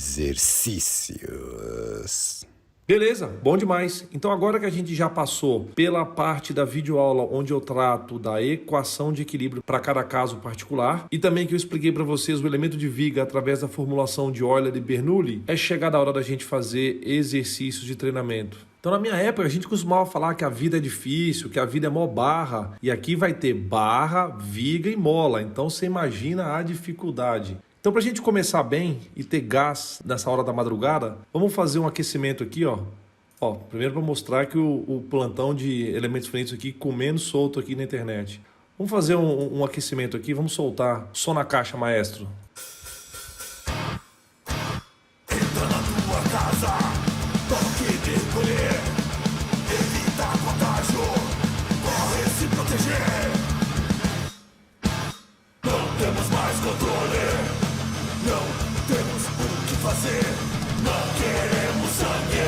exercícios. Beleza, bom demais. Então agora que a gente já passou pela parte da videoaula onde eu trato da equação de equilíbrio para cada caso particular e também que eu expliquei para vocês o elemento de viga através da formulação de Euler e Bernoulli, é chegada a hora da gente fazer exercícios de treinamento. Então na minha época a gente costumava falar que a vida é difícil, que a vida é mó barra, e aqui vai ter barra, viga e mola, então você imagina a dificuldade. Então, para a gente começar bem e ter gás nessa hora da madrugada, vamos fazer um aquecimento aqui, ó. Primeiro para mostrar que o plantão de elementos finitos aqui comendo solto aqui na internet. Vamos fazer um aquecimento aqui, vamos soltar som na caixa, maestro. Entra na tua casa, toque de colher, evita contágio, corre se proteger. Não temos mais controle. Não temos o que fazer, não queremos sangue,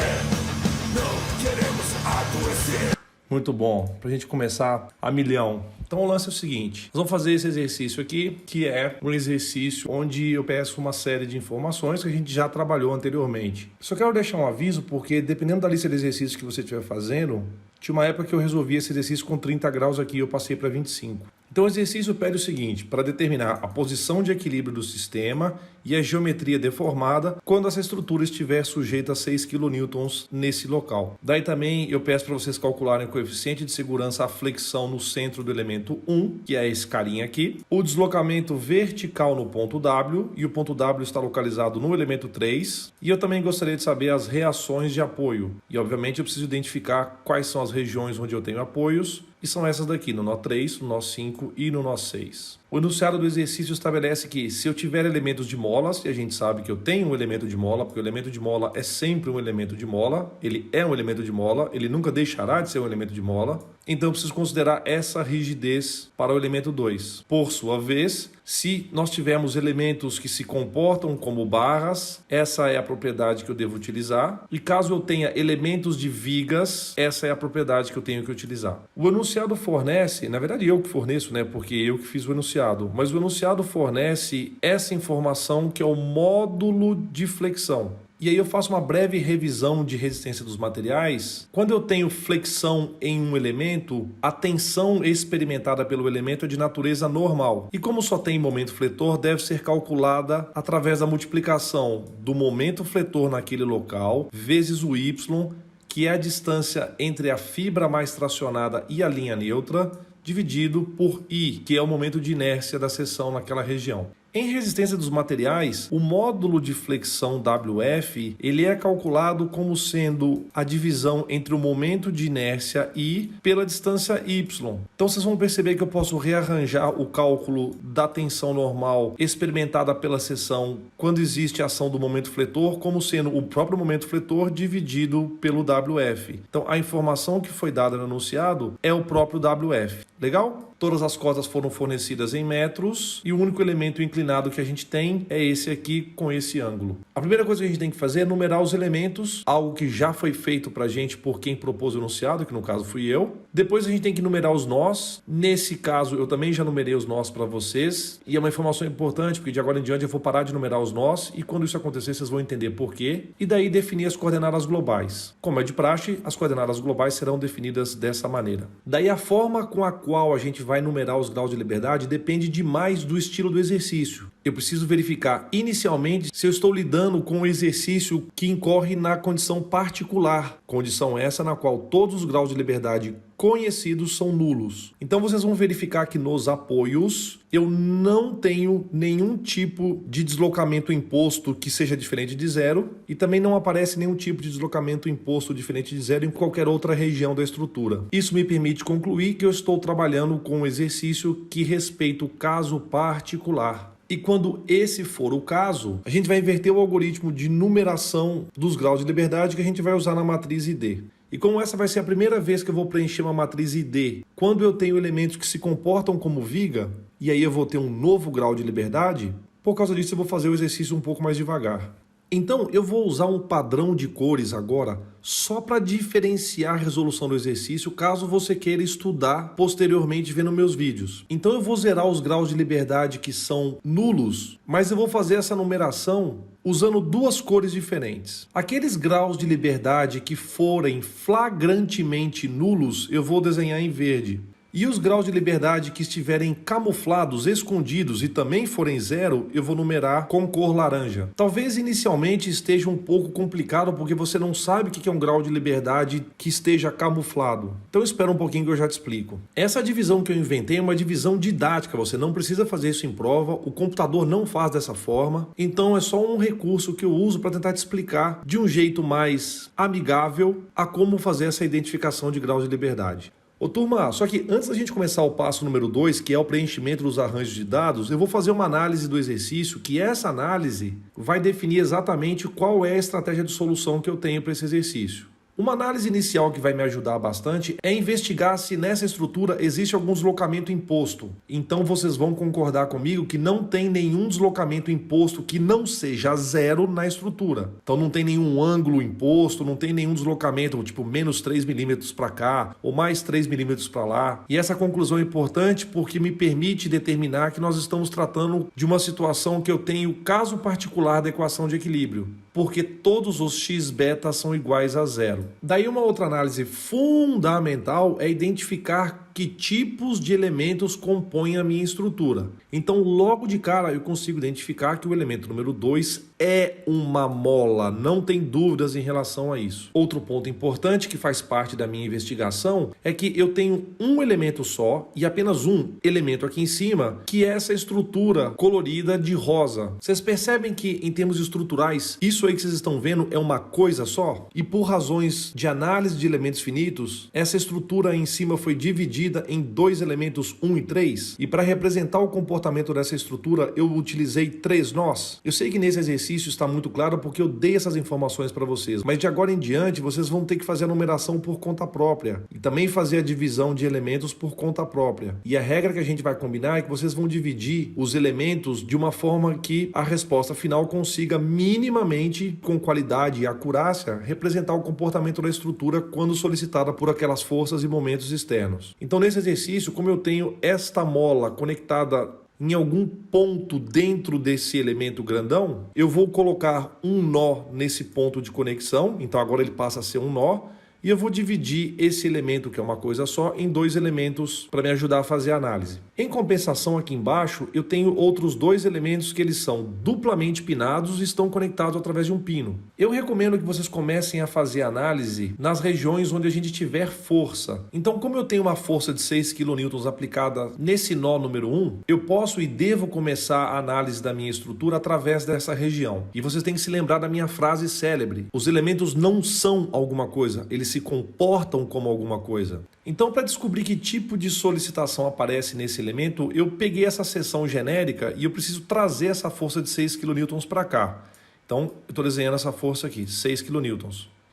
não queremos adoecer. Muito bom, pra gente começar a milhão. Então o lance é o seguinte, nós vamos fazer esse exercício aqui, que é um exercício onde eu peço uma série de informações que a gente já trabalhou anteriormente. Só quero deixar um aviso, porque dependendo da lista de exercícios que você estiver fazendo, tinha uma época que eu resolvi esse exercício com 30 graus aqui, eu passei para 25. Então o exercício pede o seguinte, para determinar a posição de equilíbrio do sistema e a geometria deformada quando essa estrutura estiver sujeita a 6 kN nesse local. Daí também eu peço para vocês calcularem o coeficiente de segurança à flexão no centro do elemento 1, que é esse carinha aqui, o deslocamento vertical no ponto W, e o ponto W está localizado no elemento 3, e eu também gostaria de saber as reações de apoio. E obviamente eu preciso identificar quais são as regiões onde eu tenho apoios, e são essas daqui, no nó 3, no nó 5 e no nó 6. O enunciado do exercício estabelece que se eu tiver elementos de molas, e a gente sabe que eu tenho um elemento de mola, porque o elemento de mola é sempre um elemento de mola, ele é um elemento de mola, ele nunca deixará de ser um elemento de mola, então eu preciso considerar essa rigidez para o elemento 2. Por sua vez, se nós tivermos elementos que se comportam como barras, essa é a propriedade que eu devo utilizar. E caso eu tenha elementos de vigas, essa é a propriedade que eu tenho que utilizar. O enunciado fornece, na verdade eu que forneço, né, porque eu que fiz o enunciado, mas o enunciado fornece essa informação que é o módulo de flexão. E aí eu faço uma breve revisão de resistência dos materiais. Quando eu tenho flexão em um elemento, a tensão experimentada pelo elemento é de natureza normal. E como só tem momento fletor, deve ser calculada através da multiplicação do momento fletor naquele local, vezes o y, que é a distância entre a fibra mais tracionada e a linha neutra, dividido por I, que é o momento de inércia da seção naquela região. Em resistência dos materiais, o módulo de flexão WF ele é calculado como sendo a divisão entre o momento de inércia I pela distância Y. Então vocês vão perceber que eu posso rearranjar o cálculo da tensão normal experimentada pela seção quando existe a ação do momento fletor como sendo o próprio momento fletor dividido pelo WF. Então a informação que foi dada no enunciado é o próprio WF. Legal? Todas as cotas foram fornecidas em metros e o único elemento inclinado que a gente tem é esse aqui com esse ângulo. A primeira coisa que a gente tem que fazer é numerar os elementos, algo que já foi feito pra gente por quem propôs o enunciado, que no caso fui eu. Depois a gente tem que numerar os nós. Nesse caso eu também já numerei os nós para vocês e é uma informação importante porque de agora em diante eu vou parar de numerar os nós e quando isso acontecer vocês vão entender por quê e daí definir as coordenadas globais. Como é de praxe, as coordenadas globais serão definidas dessa maneira. Daí a forma com a qual a gente vai numerar os graus de liberdade depende demais do estilo do exercício. Eu preciso verificar inicialmente se eu estou lidando com um exercício que incorre na condição particular, condição essa na qual todos os graus de liberdade conhecidos são nulos. Então vocês vão verificar que nos apoios eu não tenho nenhum tipo de deslocamento imposto que seja diferente de zero e também não aparece nenhum tipo de deslocamento imposto diferente de zero em qualquer outra região da estrutura. Isso me permite concluir que eu estou trabalhando com um exercício que respeita o caso particular. E quando esse for o caso, a gente vai inverter o algoritmo de numeração dos graus de liberdade que a gente vai usar na matriz ID. E como essa vai ser a primeira vez que eu vou preencher uma matriz ID, quando eu tenho elementos que se comportam como viga, e aí eu vou ter um novo grau de liberdade, por causa disso eu vou fazer o exercício um pouco mais devagar. Então eu vou usar um padrão de cores agora só para diferenciar a resolução do exercício caso você queira estudar posteriormente vendo meus vídeos. Então eu vou zerar os graus de liberdade que são nulos, mas eu vou fazer essa numeração usando duas cores diferentes. Aqueles graus de liberdade que forem flagrantemente nulos, eu vou desenhar em verde. E os graus de liberdade que estiverem camuflados, escondidos e também forem zero, eu vou numerar com cor laranja. Talvez inicialmente esteja um pouco complicado porque você não sabe o que é um grau de liberdade que esteja camuflado. Então espera um pouquinho que eu já te explico. Essa divisão que eu inventei é uma divisão didática, você não precisa fazer isso em prova, o computador não faz dessa forma, então é só um recurso que eu uso para tentar te explicar de um jeito mais amigável a como fazer essa identificação de graus de liberdade. Ô turma, só que antes da gente começar o passo número 2, que é o preenchimento dos arranjos de dados, eu vou fazer uma análise do exercício, que essa análise vai definir exatamente qual é a estratégia de solução que eu tenho para esse exercício. Uma análise inicial que vai me ajudar bastante é investigar se nessa estrutura existe algum deslocamento imposto. Então vocês vão concordar comigo que não tem nenhum deslocamento imposto que não seja zero na estrutura. Então não tem nenhum ângulo imposto, não tem nenhum deslocamento, tipo menos 3 milímetros para cá ou mais 3 milímetros para lá. E essa conclusão é importante porque me permite determinar que nós estamos tratando de uma situação que eu tenho o caso particular da equação de equilíbrio, porque todos os x beta são iguais a zero. Daí uma outra análise fundamental é identificar que tipos de elementos compõem a minha estrutura. Então, logo de cara, eu consigo identificar que o elemento número 2 é uma mola, não tem dúvidas em relação a isso. Outro ponto importante que faz parte da minha investigação é que eu tenho um elemento só e apenas um elemento aqui em cima, que é essa estrutura colorida de rosa. Vocês percebem que, em termos estruturais, isso aí que vocês estão vendo é uma coisa só? E por razões de análise de elementos finitos, essa estrutura aí em cima foi dividida em dois elementos 1 e 3, e para representar o comportamento dessa estrutura eu utilizei 3 nós. Eu sei que nesse exercício está muito claro porque eu dei essas informações para vocês, mas de agora em diante vocês vão ter que fazer a numeração por conta própria e também fazer a divisão de elementos por conta própria. E a regra que a gente vai combinar é que vocês vão dividir os elementos de uma forma que a resposta final consiga minimamente, com qualidade e acurácia, representar o comportamento da estrutura quando solicitada por aquelas forças e momentos externos. Então, nesse exercício, como eu tenho esta mola conectada em algum ponto dentro desse elemento grandão, eu vou colocar um nó nesse ponto de conexão, então agora ele passa a ser um nó, e eu vou dividir esse elemento, que é uma coisa só, em dois elementos para me ajudar a fazer a análise. Em compensação, aqui embaixo, eu tenho outros dois elementos que eles são duplamente pinados e estão conectados através de um pino. Eu recomendo que vocês comecem a fazer a análise nas regiões onde a gente tiver força. Então, como eu tenho uma força de 6 kN aplicada nesse nó número 1, eu posso e devo começar a análise da minha estrutura através dessa região. E vocês têm que se lembrar da minha frase célebre: os elementos não são alguma coisa, eles se comportam como alguma coisa. Então, para descobrir que tipo de solicitação aparece nesse elemento, eu peguei essa seção genérica e eu preciso trazer essa força de 6 kN para cá. Então, eu estou desenhando essa força aqui, 6 kN.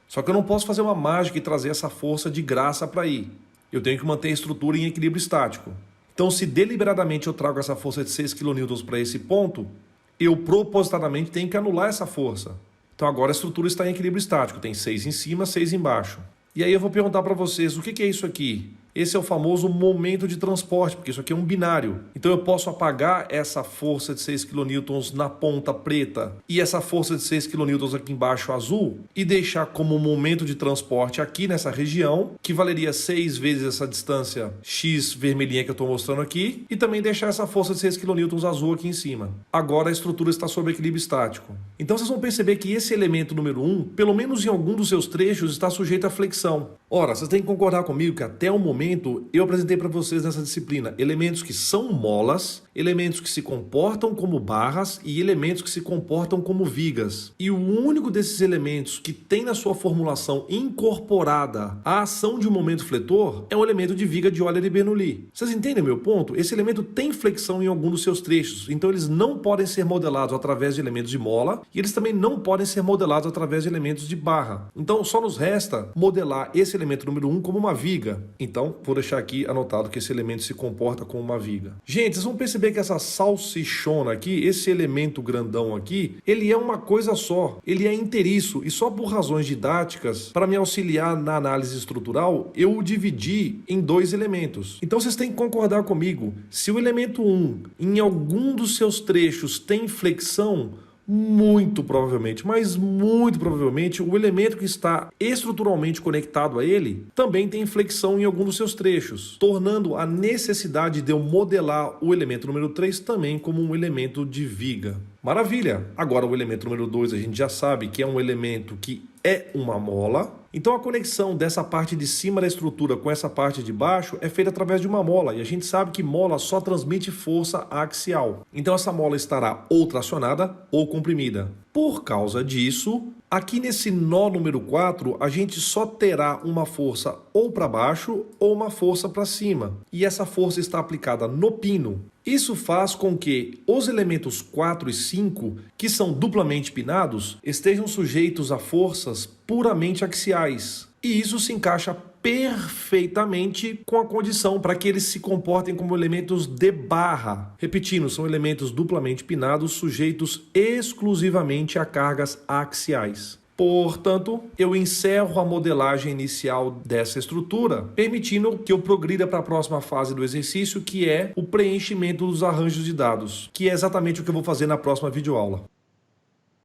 Só que eu não posso fazer uma mágica e trazer essa força de graça para aí. Eu tenho que manter a estrutura em equilíbrio estático. Então, se deliberadamente eu trago essa força de 6 kN para esse ponto, eu propositadamente tenho que anular essa força. Então agora a estrutura está em equilíbrio estático, tem 6 em cima, 6 embaixo. E aí eu vou perguntar para vocês, o que é isso aqui? Esse é o famoso momento de transporte, porque isso aqui é um binário. Então eu posso apagar essa força de 6 kN na ponta preta e essa força de 6 kN aqui embaixo azul e deixar como momento de transporte aqui nessa região, que valeria 6 vezes essa distância x vermelhinha que eu estou mostrando aqui, e também deixar essa força de 6 kN azul aqui em cima. Agora a estrutura está sob equilíbrio estático. Então vocês vão perceber que esse elemento número 1, pelo menos em algum dos seus trechos, está sujeito à flexão. Ora, vocês têm que concordar comigo que até o momento eu apresentei para vocês nessa disciplina elementos que são molas, elementos que se comportam como barras e elementos que se comportam como vigas. E o único desses elementos que tem na sua formulação incorporada a ação de um momento fletor é o elemento de viga de Euler e Bernoulli. Vocês entendem meu ponto? Esse elemento tem flexão em algum dos seus trechos, então eles não podem ser modelados através de elementos de mola e eles também não podem ser modelados através de elementos de barra. Então só nos resta modelar esse elemento número 1 como uma viga. Então vou deixar aqui anotado que esse elemento se comporta como uma viga. Gente, vocês vão perceber que essa salsichona aqui, esse elemento grandão aqui, ele é uma coisa só. Ele é inteiriço e só por razões didáticas, para me auxiliar na análise estrutural, eu o dividi em dois elementos. Então vocês têm que concordar comigo. Se o elemento 1, em algum dos seus trechos, tem flexão, muito provavelmente, mas muito provavelmente, o elemento que está estruturalmente conectado a ele também tem flexão em algum dos seus trechos, tornando a necessidade de eu modelar o elemento número 3 também como um elemento de viga. Maravilha! Agora o elemento número 2 a gente já sabe que é um elemento que é uma mola. Então a conexão dessa parte de cima da estrutura com essa parte de baixo é feita através de uma mola, e a gente sabe que mola só transmite força axial. Então essa mola estará ou tracionada ou comprimida. Por causa disso, aqui nesse nó número 4, a gente só terá uma força ou para baixo ou uma força para cima. E essa força está aplicada no pino. Isso faz com que os elementos 4 e 5, que são duplamente pinados, estejam sujeitos a forças puramente axiais. E isso se encaixa perfeitamente com a condição para que eles se comportem como elementos de barra. Repetindo, são elementos duplamente pinados sujeitos exclusivamente a cargas axiais. Portanto, eu encerro a modelagem inicial dessa estrutura, permitindo que eu progrida para a próxima fase do exercício, que é o preenchimento dos arranjos de dados, que é exatamente o que eu vou fazer na próxima videoaula.